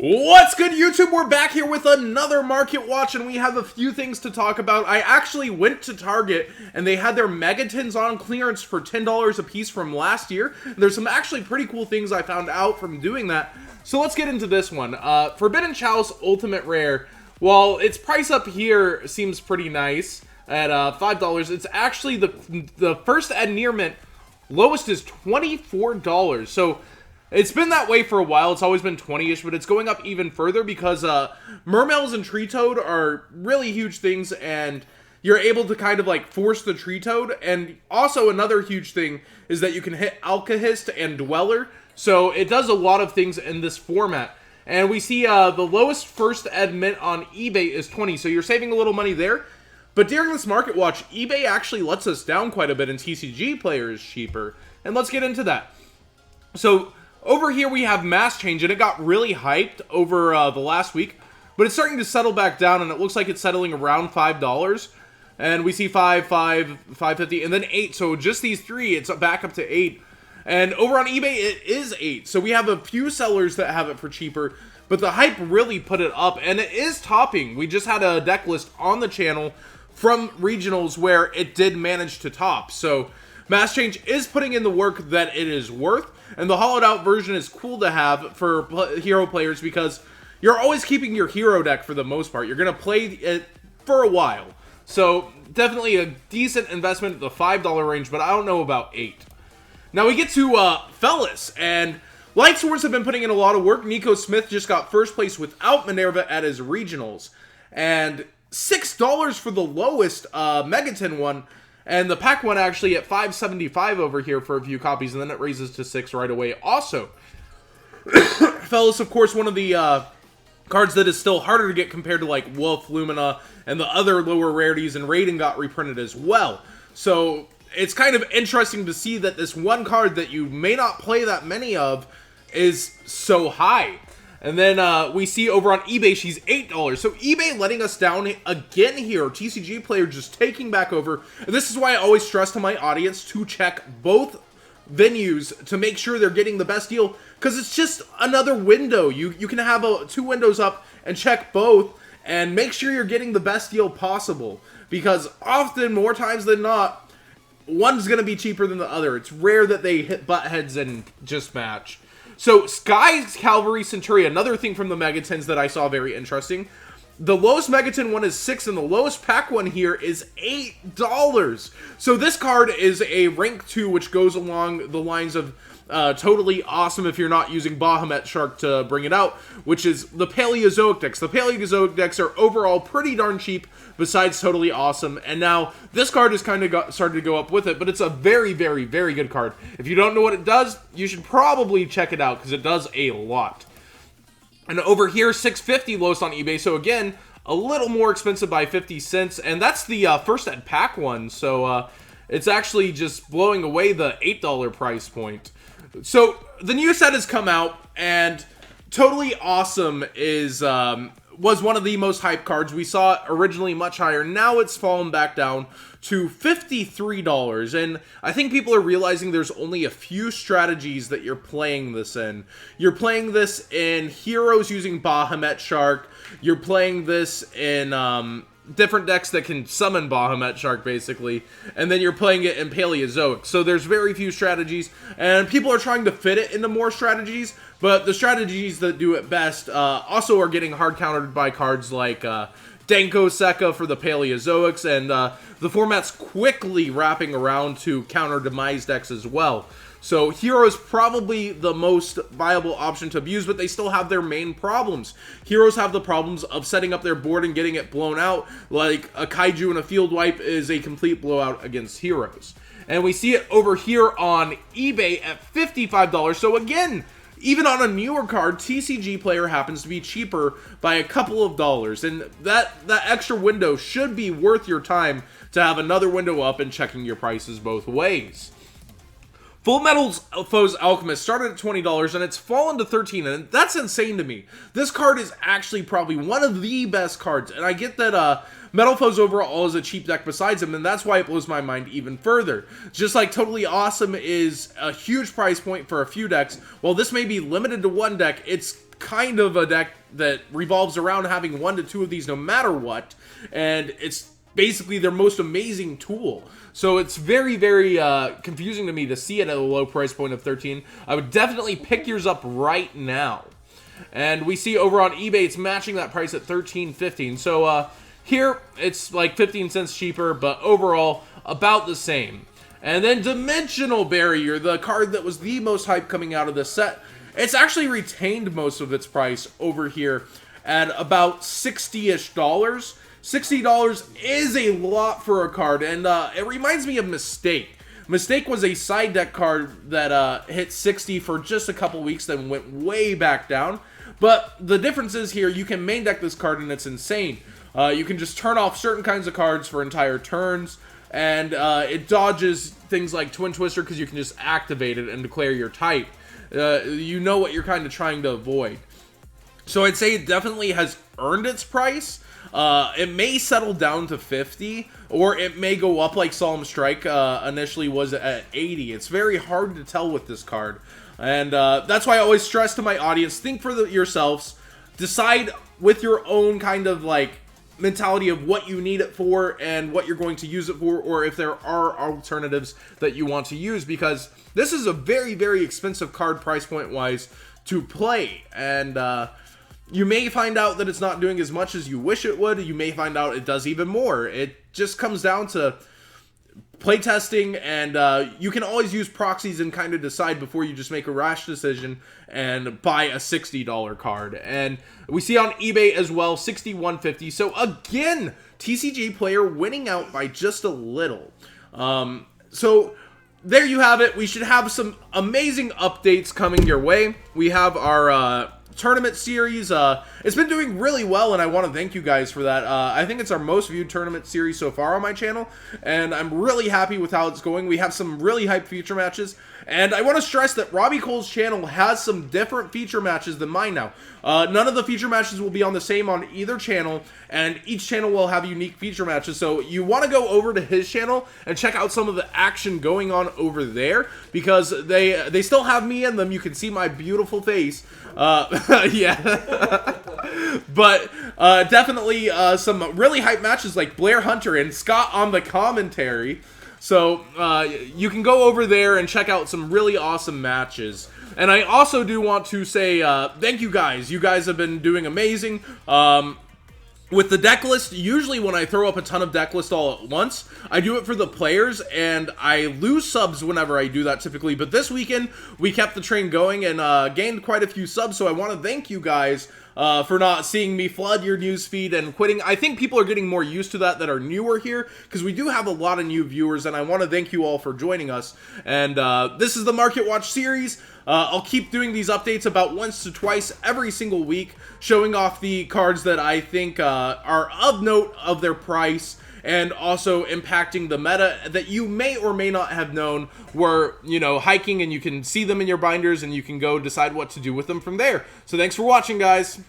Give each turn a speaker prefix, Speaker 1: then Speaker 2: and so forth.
Speaker 1: What's good, YouTube? We're back here with another Market Watch, and we have a few things to talk about. I actually went to Target, and they had their Megatins on clearance for $10 a piece from last year. There's some actually pretty cool things I found out from doing that. So let's get into this one. Forbidden Chalice Ultimate Rare. While its price up here seems pretty nice at $5, it's actually the first at near mint lowest is $24. So it's been that way for a while. It's always been 20-ish, but it's going up even further because Mermails and Tree Toad are really huge things, and you're able to kind of like force the Tree Toad. And also another huge thing is that you can hit Alkahest and Dweller, so it does a lot of things in this format. And we see the lowest first ed mint on eBay is 20, so you're saving a little money there. But during this Market Watch, eBay actually lets us down quite a bit, and TCG player is cheaper. And let's get into that. So over here we have Mass Change, and it got really hyped over the last week, but it's starting to settle back down, and it looks like it's settling around $5. And we see 5, 5.50, and then 8. So just these three, it's back up to 8. And over on eBay, it is 8. So we have a few sellers that have it for cheaper, but the hype really put it up, and it is topping. We just had a deck list on the channel from regionals where it did manage to top. So Mass Change is putting in the work that it is worth, and the hollowed out version is cool to have for hero players because you're always keeping your hero deck for the most part. You're going to play it for a while. So definitely a decent investment at the $5 range, but I don't know about 8. Now we get to Felis, and Lightsworns have been putting in a lot of work. Nico Smith just got first place without Minerva at his regionals, and $6 for the lowest Megatin one, and the pack one actually at $5.75 over here for a few copies, and then it raises to $6 right away. Also, Felis, of course, one of the cards that is still harder to get compared to like Wolf, Lumina, and the other lower rarities, and Raiden got reprinted as well. So it's kind of interesting to see that this one card that you may not play that many of is so high. And then we see over on eBay, she's $8. So eBay letting us down again here. TCG player just taking back over. And this is why I always stress to my audience to check both venues to make sure they're getting the best deal. Because it's just another window. You can have two windows up and check both and make sure you're getting the best deal possible. Because often, more times than not, one's going to be cheaper than the other. It's rare that they hit butt heads and just match. So, Sky Cavalry Centurion, another thing from the Megatins that I saw very interesting. The lowest Megatin one is 6, and the lowest pack one here is $8. So this card is a rank 2, which goes along the lines of Toadally awesome if you're not using Bahamut Shark to bring it out, which is the Paleozoic decks. The Paleozoic decks are overall pretty darn cheap, besides Toadally awesome, and now this card has kind of started to go up with it, but it's a very, very, very good card. If you don't know what it does, you should probably check it out, because it does a lot. And over here, $6.50 lowest on eBay, so again, a little more expensive by 50 cents, and that's the first ed pack one, so it's actually just blowing away the $8 price point. So the new set has come out, and Toadally Awesome is was one of the most hyped cards. We saw it originally much higher. Now it's fallen back down to $53, and I think people are realizing there's only a few strategies that you're playing this in. You're playing this in heroes using Bahamut Shark. You're playing this in different decks that can summon Bahamut Shark, basically, and then you're playing it in Paleozoic. So there's very few strategies, and people are trying to fit it into more strategies, but the strategies that do it best also are getting hard countered by cards like Danko Sekka for the Paleozoics, and the format's quickly wrapping around to counter Demise decks as well. So Heroes probably the most viable option to abuse, but they still have their main problems. Heroes have the problems of setting up their board and getting it blown out, like a Kaiju and a Field Wipe is a complete blowout against Heroes. And we see it over here on eBay at $55. So again, even on a newer card, TCG player happens to be cheaper by a couple of dollars. And that extra window should be worth your time to have another window up and checking your prices both ways. Full Metalfoes Alchemist started at $20, and it's fallen to $13, and that's insane to me. This card is actually probably one of the best cards, and I get that Metalfoes overall is a cheap deck besides him, and that's why it blows my mind even further. Just like Toadally Awesome is a huge price point for a few decks, while this may be limited to one deck, it's kind of a deck that revolves around having 1 to 2 of these no matter what, and it's basically their most amazing tool. So it's very, very confusing to me to see it at a low price point of 13. I would definitely pick yours up right now. And we see over on eBay it's matching that price at $13.15. So here it's like 15 cents cheaper, but overall about the same. And then Dimensional Barrier, the card that was the most hype coming out of this set, it's actually retained most of its price over here at about $60-ish. $60 is a lot for a card, and it reminds me of Mistake. Mistake was a side deck card that hit 60 for just a couple weeks, then went way back down. But the difference is here, you can main deck this card, and it's insane. You can just turn off certain kinds of cards for entire turns, and it dodges things like Twin Twister because you can just activate it and declare your type. You know what you're kind of trying to avoid. So I'd say it definitely has earned its price. It may settle down to 50, or it may go up like Solemn Strike initially was at 80. It's very hard to tell with this card. And that's why I always stress to my audience, think for yourselves. Decide with your own kind of like mentality of what you need it for and what you're going to use it for, or if there are alternatives that you want to use, because this is a very, very expensive card price point wise to play. And you may find out that it's not doing as much as you wish it would. You may find out it does even more. It just comes down to playtesting, and you can always use proxies and kind of decide before you just make a rash decision and buy a $60 card. And we see on eBay as well, $61.50. So again, TCG player winning out by just a little. So there you have it. We should have some amazing updates coming your way. We have our tournament series. It's been doing really well, and I want to thank you guys for that. I think it's our most viewed tournament series so far on my channel, and I'm really happy with how it's going. We have some really hype feature matches, and I want to stress that Robbie Cole's channel has some different feature matches than mine now. None of the feature matches will be on the same on either channel, and each channel will have unique feature matches, so you want to go over to his channel and check out some of the action going on over there, because they still have me in them. You can see my beautiful face. Yeah. But definitely some really hype matches like Blair Hunter and Scott on the commentary. So you can go over there and check out some really awesome matches. And I also do want to say thank you guys. You guys have been doing amazing. With the deck list, usually when I throw up a ton of deck list all at once, I do it for the players, and I lose subs whenever I do that typically. But this weekend, we kept the train going and gained quite a few subs, so I want to thank you guys for not seeing me flood your news feed and quitting. I think people are getting more used to that are newer here, because we do have a lot of new viewers, and I want to thank you all for joining us. And this is the Market Watch series. I'll keep doing these updates about once to twice every single week, showing off the cards that I think are of note of their price, and also impacting the meta that you may or may not have known were, you know, hiking, and you can see them in your binders, and you can go decide what to do with them from there. So thanks for watching, guys.